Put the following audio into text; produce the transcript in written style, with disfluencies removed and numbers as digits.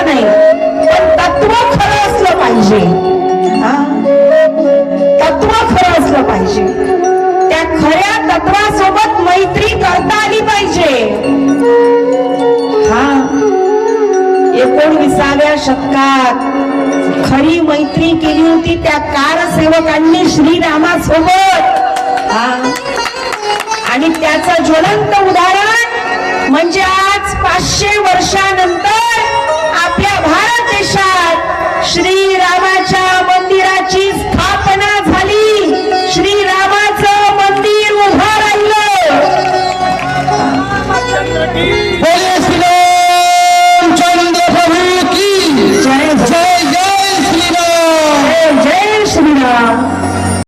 हरकत नाही, पण तत्व खरं असलं पाहिजे. तत्व खरं असलं पाहिजे. त्या खऱ्या तत्वासोबत मैत्री करता आली पाहिजे. 19व्या शतकात खरी मैत्री केली होती त्या कारसेवकांनी श्रीरामासोबत. आणि त्याचं ज्वलंत उदाहरण म्हणजे आज 500 वर्षानंतर आपल्या भारत देशात श्री